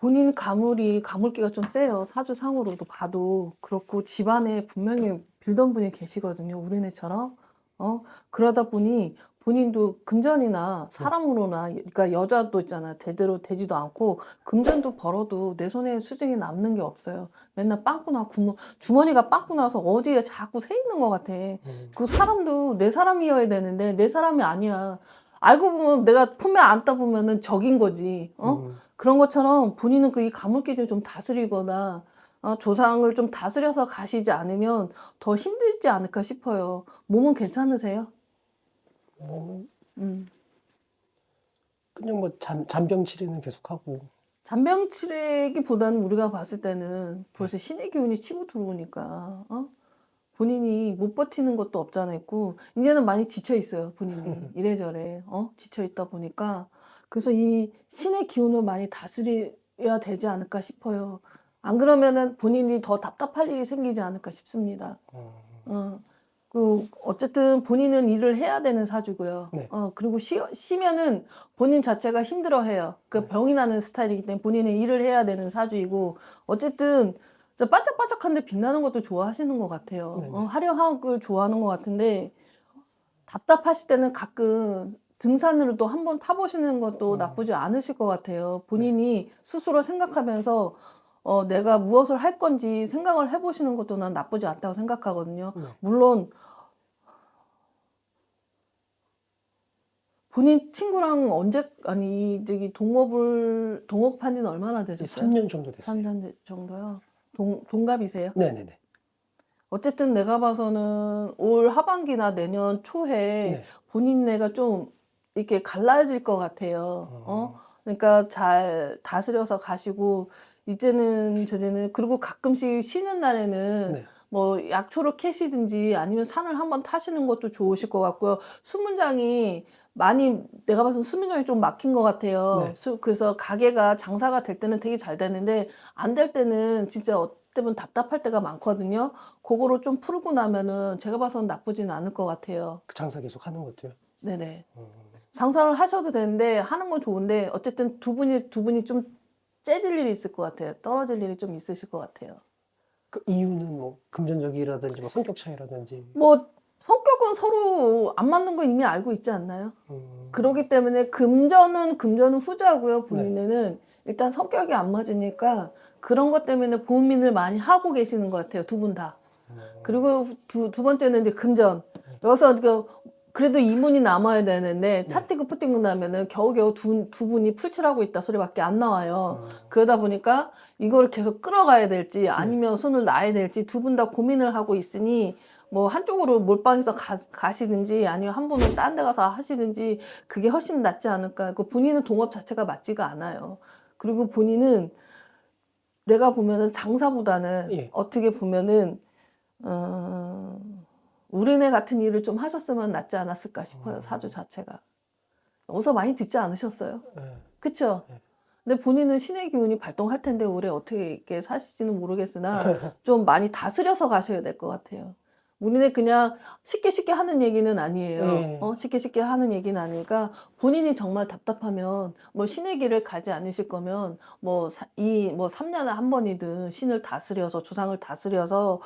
본인 가물기가 좀 세요. 사주상으로도 봐도 그렇고 집안에 분명히 빌던 분이 계시거든요. 우리네처럼. 그러다 보니 본인도 금전이나 네. 사람으로나 그러니까 여자도 있잖아요. 제대로 되지도 않고 금전도 벌어도 내 손에 수직이 남는 게 없어요. 맨날 빵꾸나 주머니가 빵꾸 나서 어디에 자꾸 새 있는 것 같아. 그 사람도 내 사람이어야 되는데 내 사람이 아니야. 알고 보면 내가 품에 안다 보면은 적인 거지. 그런 것처럼 본인은 그 이 가물기를 좀 다스리거나 조상을 좀 다스려서 가시지 않으면 더 힘들지 않을까 싶어요. 몸은 괜찮으세요? 어, 음. 그냥 뭐 잔병 치레는 계속하고. 잔병 치레기보다는 우리가 봤을 때는 벌써 신의 기운이 치고 들어오니까 본인이 못 버티는 것도 없잖아 있고 이제는 많이 지쳐 있어요. 본인이 이래저래 지쳐 있다 보니까 그래서 이 신의 기운을 많이 다스려야 되지 않을까 싶어요. 안 그러면은 본인이 더 답답할 일이 생기지 않을까 싶습니다. 어쨌든 본인은 일을 해야 되는 사주고요. 네. 그리고 쉬면은 본인 자체가 힘들어 해요. 그 병이 나는 스타일이기 때문에 본인은 일을 해야 되는 사주이고, 어쨌든 저 반짝반짝한데 빛나는 것도 좋아하시는 것 같아요. 네네. 화려하고 좋아하는 것 같은데, 답답하실 때는 가끔 등산으로도 한번 타보시는 것도 나쁘지 않으실 것 같아요. 본인이 스스로 생각하면서 내가 무엇을 할 건지 생각을 해보시는 것도 난 나쁘지 않다고 생각하거든요. 네. 물론 본인 친구랑 동업한 지는 얼마나 이제 되셨어요? 3년 정도 됐어요. 3년 정도요? 동갑이세요? 네네네. 어쨌든 내가 봐서는 올 하반기나 내년 초에 네. 본인네가 좀 이렇게 갈라질 것 같아요. 그러니까 잘 다스려서 가시고, 저제는, 그리고 가끔씩 쉬는 날에는 네. 뭐 약초로 캐시든지 아니면 산을 한번 타시는 것도 좋으실 것 같고요. 내가 봐서는 수문장이 좀 막힌 것 같아요. 네. 그래서 가게가 장사가 될 때는 되게 잘 되는데 안 될 때는 진짜 때문에 답답할 때가 많거든요. 그거를 좀 풀고 나면은 제가 봐서는 나쁘진 않을 것 같아요. 그 장사 계속 하는 것도요. 네네. 장사를 하셔도 되는데 하는 건 좋은데 어쨌든 두 분이 좀 째질 일이 있을 것 같아요. 떨어질 일이 좀 있으실 것 같아요. 그 이유는 뭐 금전적이라든지 뭐 성격 차이라든지. 뭐 성격은 서로 안 맞는 거 이미 알고 있지 않나요? 그러기 때문에 금전은 후자고요. 네. 본인은 일단 성격이 안 맞으니까 그런 것 때문에 고민을 많이 하고 계시는 것 같아요. 두 분 다. 그리고 두 번째는 이제 금전. 여기서 그래도 이문이 남아야 되는데 차띠고 푸띠고 나면은 겨우겨우 두 분이 풀칠하고 있다 소리밖에 안 나와요. 그러다 보니까 이거를 계속 끌어가야 될지 아니면 손을 놔야 될지 두 분 다 고민을 하고 있으니 뭐 한쪽으로 몰빵해서 가시든지 아니면 한 분은 딴 데 가서 하시든지 그게 훨씬 낫지 않을까. 그 본인은 동업 자체가 맞지가 않아요. 그리고 본인은 내가 보면은 장사보다는 예. 어떻게 보면은 우리네 같은 일을 좀 하셨으면 낫지 않았을까 싶어요. 사주 자체가. 어디서 많이 듣지 않으셨어요? 네. 그쵸? 근데 본인은 신의 기운이 발동할 텐데 올해 어떻게 이렇게 사실지는 모르겠으나 좀 많이 다스려서 가셔야 될 것 같아요. 우리는 그냥 쉽게 하는 얘기는 아니에요. 예. 쉽게 하는 얘기는 아니니까 본인이 정말 답답하면 뭐 신의 길을 가지 않으실 거면 뭐 3년에 한 번이든 신을 다스려서 조상을 다스려서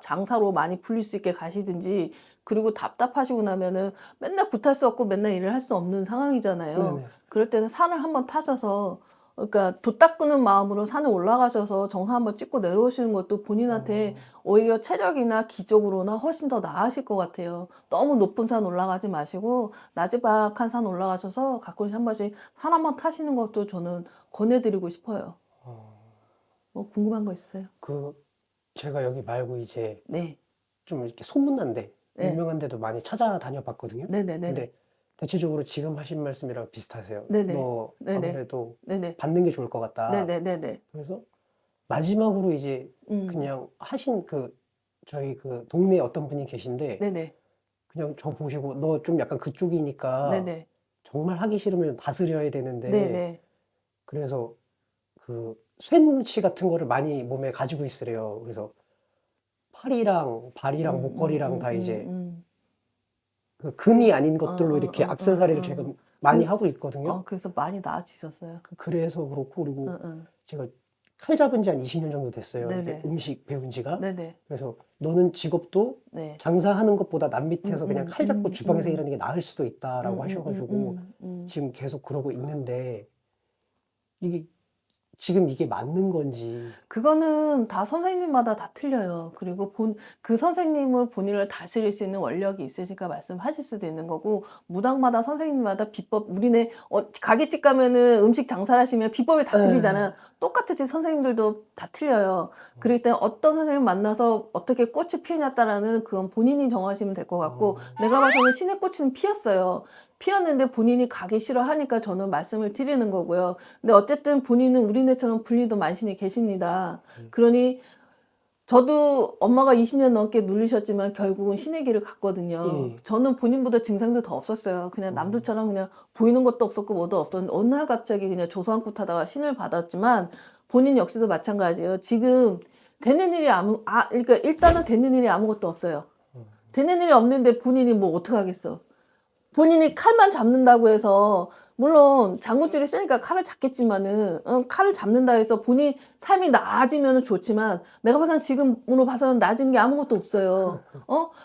장사로 많이 불릴 수 있게 가시든지, 그리고 답답하시고 나면은 맨날 굿할 수 없고 맨날 일을 할 수 없는 상황이잖아요. 네네. 그럴 때는 산을 한번 타셔서, 그러니까 돛 닦는 마음으로 산에 올라가셔서 정상 한번 찍고 내려오시는 것도 본인한테 오히려 체력이나 기적으로나 훨씬 더 나으실 것 같아요. 너무 높은 산 올라가지 마시고 나지막한 산 올라가셔서 가끔씩 한 번씩 산 한번 타시는 것도 저는 권해드리고 싶어요. 뭐 궁금한 거 있어요? 그 제가 여기 말고 이제 네. 좀 이렇게 소문난데 네. 유명한 데도 많이 찾아다녀 봤거든요. 네네네. 근데 대체적으로 지금 하신 말씀이랑 비슷하세요. 네네. 너 네네. 아무래도 네네. 받는 게 좋을 것 같다. 네네네네. 그래서 마지막으로 이제 그냥 하신 저희 그 동네에 어떤 분이 계신데 네네. 그냥 저 보시고 너 좀 약간 그쪽이니까 네네. 정말 하기 싫으면 다스려야 되는데, 네네. 그래서 그 쇠뭉치 같은 거를 많이 몸에 가지고 있으래요. 그래서 팔이랑 발이랑 목걸이랑 다 이제 그 금이 아닌 것들로 이렇게 액세서리를 제가 많이 하고 있거든요. 그래서 많이 나아지셨어요. 그래서 그렇고, 그리고 응, 응. 제가 칼 잡은 지 한 20년 정도 됐어요. 이제 네네. 음식 배운 지가. 네네. 그래서 너는 직업도 네. 장사하는 것보다 남 밑에서 그냥 칼 잡고 음, 주방에서 음. 일하는 게 나을 수도 있다라고 하셔가지고 지금 계속 그러고 있는데 이게 지금 이게 맞는 건지. 그거는 다 선생님마다 다 틀려요. 그리고 그 선생님을 본인을 다스릴 수 있는 원력이 있으니까 말씀하실 수도 있는 거고, 무당마다 선생님마다 비법, 우리네, 가게집 가면은 음식 장사를 하시면 비법이 다 틀리잖아요. 똑같이 선생님들도 다 틀려요. 그럴 때 어떤 선생님 만나서 어떻게 꽃이 피느냐에 따라는 그건 본인이 정하시면 될 것 같고, 내가 봐서는 신의 꽃은 피었어요. 피었는데 본인이 가기 싫어하니까 저는 말씀을 드리는 거고요. 근데 어쨌든 본인은 우리네처럼 불리도 만신이 계십니다. 그러니 저도 엄마가 20년 넘게 누리셨지만 결국은 신의 길을 갔거든요. 저는 본인보다 증상도 더 없었어요. 그냥 남들처럼 그냥 보이는 것도 없었고 뭐도 없었는데 어느 날 갑자기 그냥 조소한국 하다가 신을 받았지만 본인 역시도 마찬가지예요. 지금 되는 일이 그러니까 일단은 되는 일이 아무것도 없어요. 되는 일이 없는데 본인이 뭐 어떡하겠어. 본인이 칼만 잡는다고 해서, 물론 장군줄이 세니까 칼을 잡겠지만은, 칼을 잡는다 해서 본인 삶이 나아지면 좋지만, 내가 봐서는 지금으로 봐서는 나아지는 게 아무것도 없어요.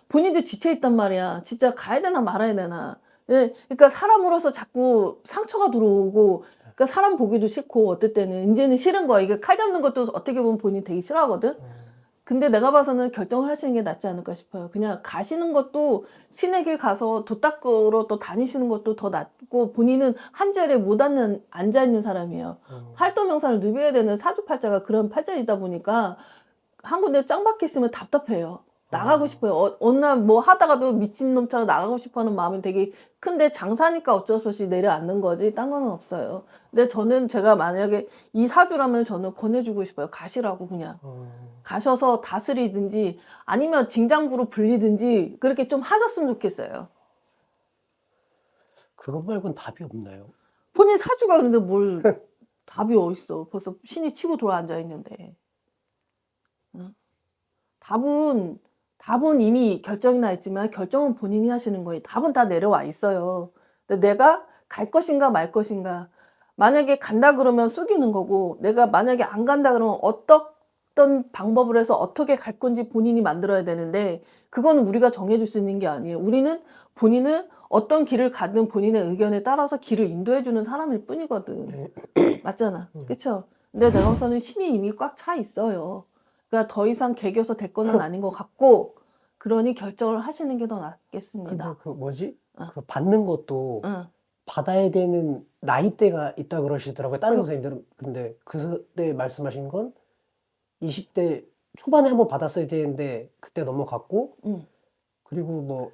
본인도 지쳐있단 말이야. 진짜 가야 되나 말아야 되나. 예, 그러니까 사람으로서 자꾸 상처가 들어오고, 그러니까 사람 보기도 싫고, 어떨 때는, 이제는 싫은 거야. 이게 칼 잡는 것도 어떻게 보면 본인이 되게 싫어하거든? 근데 내가 봐서는 결정을 하시는 게 낫지 않을까 싶어요. 그냥 가시는 것도 신의 길 가서 도 닦으러 또 다니시는 것도 더 낫고, 본인은 한 자리에 못 앉아있는 사람이에요. 활동명상을 누벼야 되는 사주팔자가 그런 팔자이다 보니까 한 군데 짱 박혀 있으면 답답해요. 나가고 싶어요. 어느 날 뭐 하다가도 미친놈처럼 나가고 싶어하는 마음이 되게 큰데 장사니까 어쩔 수 없이 내려앉는 거지 딴 거는 없어요. 근데 제가 만약에 이 사주라면 저는 권해주고 싶어요. 가시라고 그냥. 가셔서 다스리든지 아니면 징장부로 불리든지 그렇게 좀 하셨으면 좋겠어요. 그것 말고는 답이 없나요? 본인 사주가 근데 뭘 답이 어딨어. 벌써 신이 치고 돌아앉아 있는데. 응? 답은 이미 결정이 나 있지만 결정은 본인이 하시는 거예요. 답은 다 내려와 있어요. 근데 내가 갈 것인가 말 것인가. 만약에 간다 그러면 숙이는 거고, 내가 만약에 안 간다 그러면 어떤 방법을 해서 어떻게 갈 건지 본인이 만들어야 되는데, 그건 우리가 정해줄 수 있는 게 아니에요. 우리는 본인은 어떤 길을 가든 본인의 의견에 따라서 길을 인도해주는 사람일 뿐이거든. 맞잖아. 그쵸? 근데 내가 봐서는 신이 이미 꽉 차 있어요. 그러니까 더 이상 개겨서 될 거는 아닌 것 같고, 그러니 결정을 하시는 게 더 근데 낫겠습니다. 그 뭐지? 그 받는 것도 응. 받아야 되는 나이대가 있다 그러시더라고요. 다른 선생님들은. 근데 그때 말씀하신 건 20대 초반에 한번 받았어야 되는데 그때 넘어갔고, 응. 그리고 뭐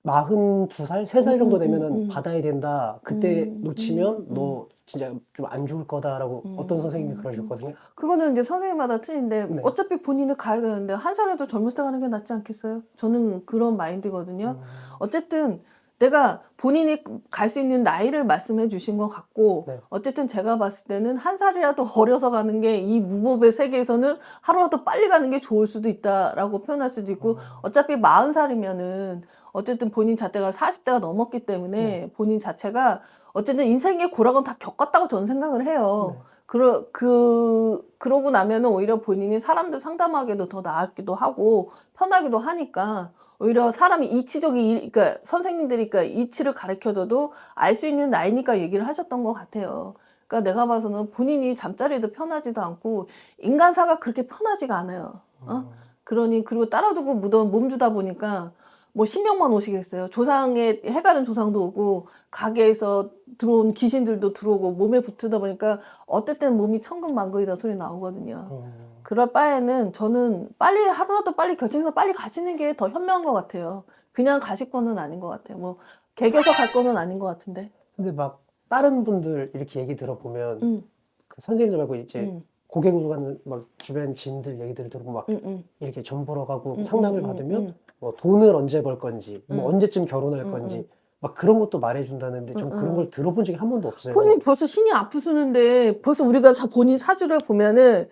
42살, 3살 정도 되면은 받아야 된다. 그때 놓치면 너 진짜 좀 안 좋을 거다라고 어떤 선생님이 그러셨거든요. 그거는 이제 선생님마다 틀린데, 네. 어차피 본인은 가야 되는데 한 살이라도 젊을 때 가는 게 낫지 않겠어요? 저는 그런 마인드거든요. 어쨌든 내가 본인이 갈 수 있는 나이를 말씀해 주신 것 같고, 네. 어쨌든 제가 봤을 때는 한 살이라도 어려서 가는 게 이 무법의 세계에서는 하루라도 빨리 가는 게 좋을 수도 있다라고 표현할 수도 있고, 어차피 40살이면은 어쨌든 본인 자체가 40대가 넘었기 때문에 본인 자체가 어쨌든 인생의 고락은 다 겪었다고 저는 생각을 해요. 그러고 나면은 오히려 본인이 사람들 상담하기도 더 나았기도 하고 편하기도 하니까, 오히려 사람이 그러니까 선생님들이 그러니까 이치를 가르쳐줘도 알 수 있는 나이니까 얘기를 하셨던 것 같아요. 그러니까 내가 봐서는 본인이 잠자리도 편하지도 않고 인간사가 그렇게 편하지가 않아요. 그러니 그리고 따라두고 몸 주다 보니까 뭐 신명만 오시겠어요. 조상에 해가는 조상도 오고 가게에서 들어온 귀신들도 들어오고 몸에 붙으다 보니까 어떨 때는 몸이 천근만근이다 소리 나오거든요. 그럴 바에는 저는 하루라도 빨리 결정해서 빨리 가시는 게 더 현명한 것 같아요. 그냥 가실 거는 아닌 것 같아요. 뭐 개겨서 갈 거는 아닌 것 같은데. 근데 막 다른 분들 이렇게 얘기 들어보면 그 선생님들 말고 이제 고객으로 가는 막 주변 지인들 얘기들을 들어보면 막 이렇게 점 보러 가고 상담을 받으면 뭐 돈을 언제 벌 건지, 뭐 언제쯤 결혼할 건지 막 그런 것도 말해준다는데 전 그런 걸 들어본 적이 한 번도 없어요. 본인 벌써 신이 아프시는데 벌써 우리가 본인 사주를 보면은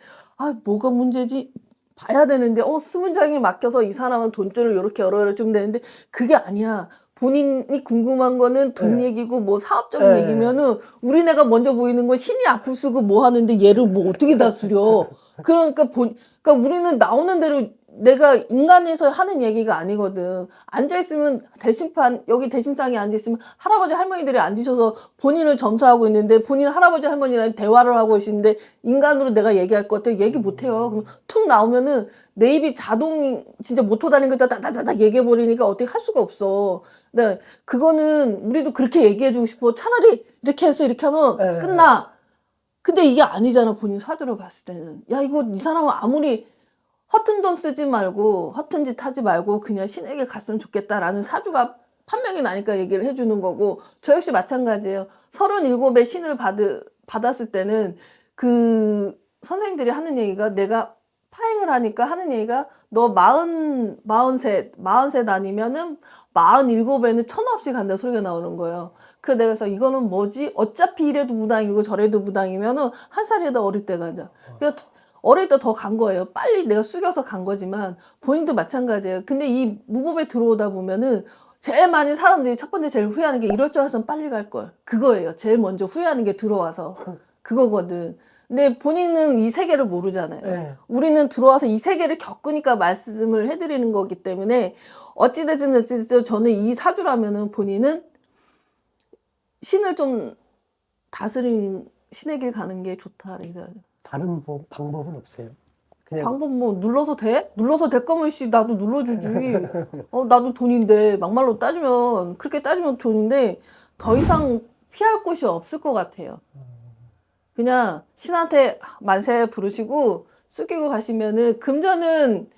뭐가 문제지? 봐야 되는데 수문장이 막혀서 이 사람은 돈줄을 이렇게 열어 주면 되는데 그게 아니야. 본인이 궁금한 거는 돈 네. 얘기고 뭐 사업적인 네. 얘기면은 우리네가 먼저 보이는 건 신이 앞을 쓰고 뭐 하는데 얘를 뭐 어떻게 다스려. 그러니까 우리는 나오는 대로 내가 인간에서 하는 얘기가 아니거든. 앉아있으면 대신판, 여기 대신상에 앉아있으면 할아버지 할머니들이 앉으셔서 본인을 점사하고 있는데 본인 할아버지 할머니랑 대화를 하고 계시는데 인간으로 내가 얘기할 것 같아. 얘기 못해요. 그럼 툭 나오면은 내 입이 자동, 진짜 모토 다닌 거다 다다다다 얘기해버리니까 어떻게 할 수가 없어. 네, 그거는 우리도 그렇게 얘기해주고 싶어. 차라리 이렇게 해서 이렇게 하면 네. 끝나. 근데 이게 아니잖아. 본인 사주를 봤을 때는. 야, 이거 이 사람은 아무리 허튼 돈 쓰지 말고 허튼 짓 하지 말고 그냥 신에게 갔으면 좋겠다라는 사주가 판명이 나니까 얘기를 해주는 거고 저 역시 마찬가지예요. 37의 신을 받았을 때는 그 선생님들이 하는 얘기가 내가 파행을 하니까 하는 얘기가 너 43셋 아니면은 47에는 천없이 간다 소리가 나오는 거예요. 그래서 이거는 뭐지? 어차피 이래도 무당이고 저래도 무당이면은 한 살이 더 어릴 때 가자. 그러니까 어릴 때 더 간 거예요. 빨리 내가 숙여서 간 거지만 본인도 마찬가지예요. 근데 이 무법에 들어오다 보면은 제일 많이 사람들이 첫 번째 제일 후회하는 게 이럴 줄 알았으면 빨리 갈 걸. 그거예요. 제일 먼저 후회하는 게 들어와서. 그거거든. 근데 본인은 이 세계를 모르잖아요. 네. 우리는 들어와서 이 세계를 겪으니까 말씀을 해드리는 거기 때문에 어찌됐든 저는 이 사주라면은 본인은 신을 좀 다스린 신의 길 가는 게 좋다. 다른 방법은 없어요. 그냥 방법 뭐 눌러서 돼? 눌러서 될 거면 씨 나도 눌러주지. 나도 돈인데 막말로 따지면 그렇게 따지면 돈인데 더 이상 피할 곳이 없을 것 같아요. 그냥 신한테 만세 부르시고 숙이고 가시면은 금전은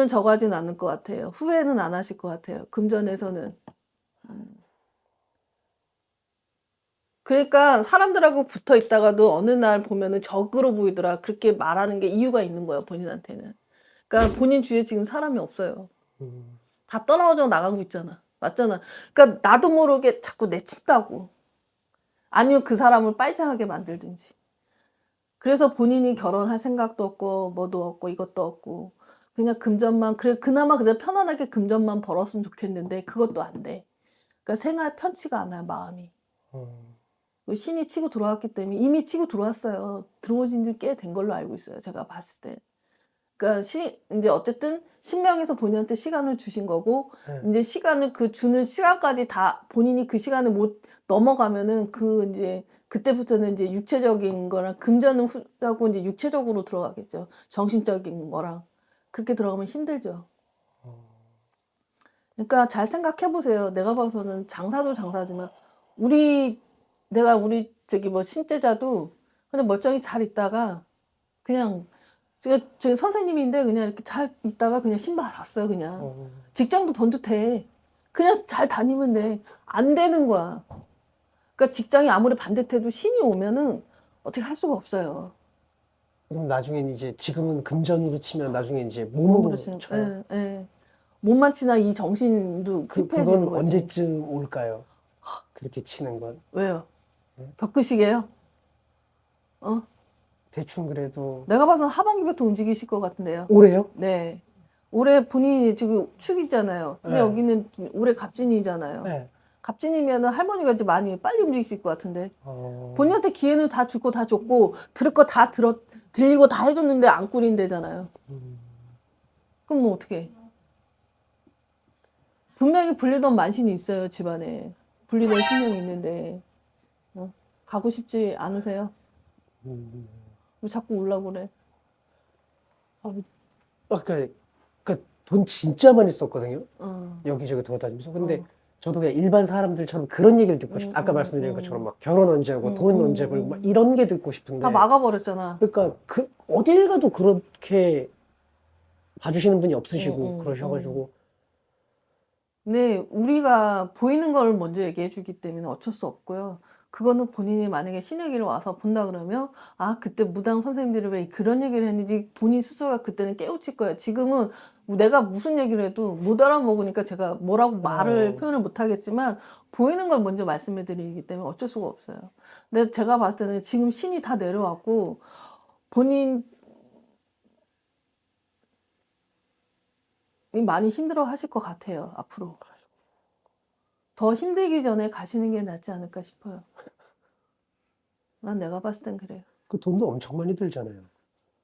저거 하진 않을 것 같아요. 후회는 안 하실 것 같아요. 금전에서는. 그러니까 사람들하고 붙어 있다가도 어느 날 보면은 적으로 보이더라. 그렇게 말하는 게 이유가 있는 거예요, 본인한테는. 그러니까 본인 주위에 지금 사람이 없어요. 다 떠나가지고 나가고 있잖아. 맞잖아. 그러니까 나도 모르게 자꾸 내친다고. 아니면 그 사람을 빨장하게 만들든지. 그래서 본인이 결혼할 생각도 없고 뭐도 없고 이것도 없고 그냥 금전만 그나마 그냥 편안하게 금전만 벌었으면 좋겠는데 그것도 안 돼. 그러니까 생활 편치가 않아요, 마음이. 신이 치고 들어왔기 때문에 이미 치고 들어왔어요. 들어오신 지 꽤 된 걸로 알고 있어요. 제가 봤을 때. 그러니까 이제 어쨌든 신명에서 본인한테 시간을 주신 거고 이제 시간을 주는 시간까지 다 본인이 그 시간을 못 넘어가면은 이제 그때부터는 이제 육체적인 거랑 금전은 후하고 이제 육체적으로 들어가겠죠. 정신적인 거랑 그렇게 들어가면 힘들죠. 그러니까 잘 생각해 보세요. 내가 봐서는 장사도 장사지만 내가 우리 저기 뭐 신제자도 그냥 멀쩡히 잘 있다가 그냥 저희 선생님인데 그냥 이렇게 잘 있다가 그냥 신발 샀어요. 그냥 직장도 번듯해. 그냥 잘 다니면 돼. 안 되는 거야. 그러니까 직장이 아무리 반듯해도 신이 오면은 어떻게 할 수가 없어요. 그럼 나중엔 이제 지금은 금전으로 치면 나중에 이제 몸으로 쳐요. 예, 예. 몸만 치나 이 정신도 피폐해지는 그건 거지. 언제쯤 올까요? 그렇게 치는 건. 왜요? 벽끝이게요? 대충 그래도 내가 봐서는 하반기부터 움직이실 것 같은데요. 올해요? 네. 올해 본인이 지금 축이잖아요. 근데 네. 여기는 올해 갑진이잖아요. 네. 갑진이면 할머니가 이제 많이 빨리 움직이실 것 같은데. 본인한테 기회는 다 주고 다 줬고 들을 거 다 들리고 다 해줬는데 안 꾸린대잖아요. 그럼 뭐 어떻게? 분명히 불리던 만신이 있어요, 집안에. 불리던 신명이 있는데 가고 싶지 않으세요? 왜 자꾸 오려고 그래? 아까 돈 진짜 많이 썼거든요. 어. 여기저기 돌아다니면서. 근데 저도 그냥 일반 사람들처럼 그런 얘기를 듣고 싶다. 아까 말씀드린 것처럼 막 결혼 언제 하고 돈 언제 벌고 막 이런 게 듣고 싶은데. 다 막아버렸잖아. 그러니까 어딜 가도 그렇게 봐주시는 분이 없으시고 그러셔가지고. 네, 우리가 보이는 걸 먼저 얘기해 주기 때문에 어쩔 수 없고요. 그거는 본인이 만약에 신의 길을 와서 본다 그러면 그때 무당 선생님들이 왜 그런 얘기를 했는지 본인 스스로가 그때는 깨우칠 거예요. 지금은 내가 무슨 얘기를 해도 못 알아먹으니까 제가 뭐라고 표현을 못 하겠지만 보이는 걸 먼저 말씀해 드리기 때문에 어쩔 수가 없어요. 근데 제가 봤을 때는 지금 신이 다 내려왔고 본인 많이 힘들어 하실 것 같아요, 앞으로. 더 힘들기 전에 가시는 게 낫지 않을까 싶어요. 난 내가 봤을 땐 그래요. 그 돈도 엄청 많이 들잖아요.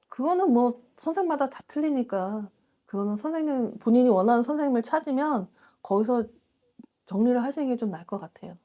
그거는 뭐 선생마다 다 틀리니까 그거는 선생님 본인이 원하는 선생님을 찾으면 거기서 정리를 하시는 게 좀 나을 것 같아요.